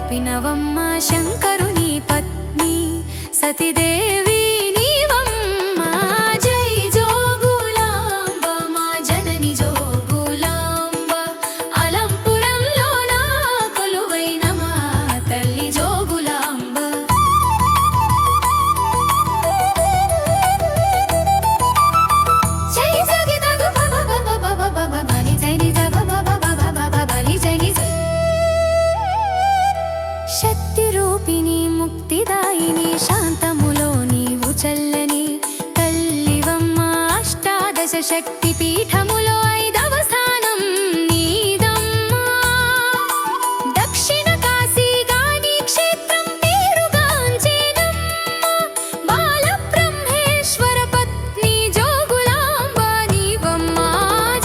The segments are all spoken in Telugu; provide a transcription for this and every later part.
వెలపినవమ్మ శంకరుని పత్ని సతీదేవి నీవమ్మ. జై జోగులాంబ మా జనని జోగులాంబ, అలంపురంలో నా కొలువైన మా తల్లి జోగులాంబ. జై జగితగు బబ బబ బబ బబ బని జై నిజ బబ బబ బబ బని జై నిజ. శక్తి రూపిణి ముక్తిదాయిని శాంతములో నీవు చల్లని తల్లివమ్మ. అష్టాదశ శక్తి పీఠములో 5వ స్థానం నీదమ్మా. దక్షిణ కాశీగాని క్షేత్రం పేరుగాంచెనమ్మా. బాలబ్రహ్మేశ్వర పత్ని జోగులాంబ నీవమ్మ.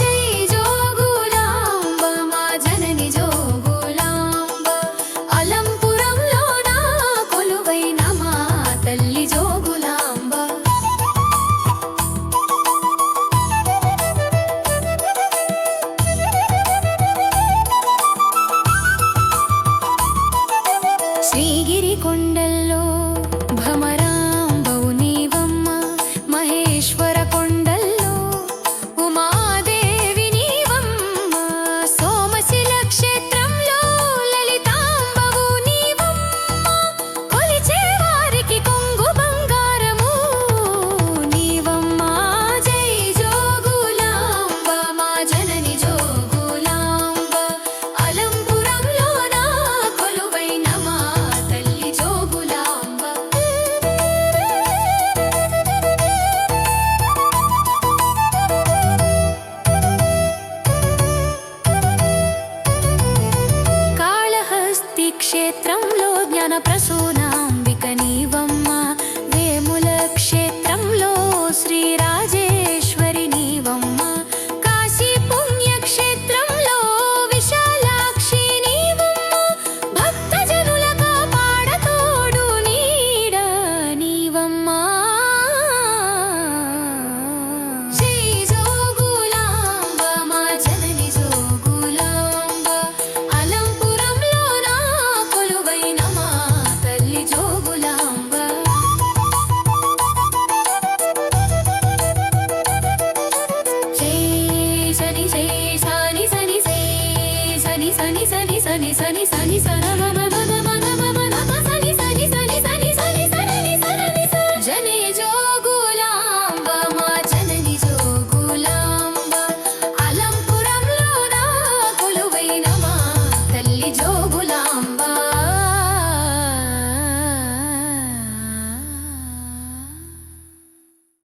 జై జోగులాంబ మా జనని జోగులాంబ, అలంపురంలో నా కొలువైన మా తల్లి జోగులాంబ. శ్రీగిరి కొండల్లో భ్రమరాంబవు నీవమ్మ. మహేశ్వర కొండల్లో ఉమాదేవి నీవమ్మ. సోమశిల క్షేత్రంలో లలితాంబవు నీవమ్మ. కొలిచే వారికి కొంగు బంగారము నీవమ్మ. జై జోగులాంబ మా జనని జోగులాంబ, అలంపురంలో నా కొలువైన మా తల్లి జోగులాంబ. కాళహస్తి క్షేత్రంలో జ్ఞాన ప్రసూన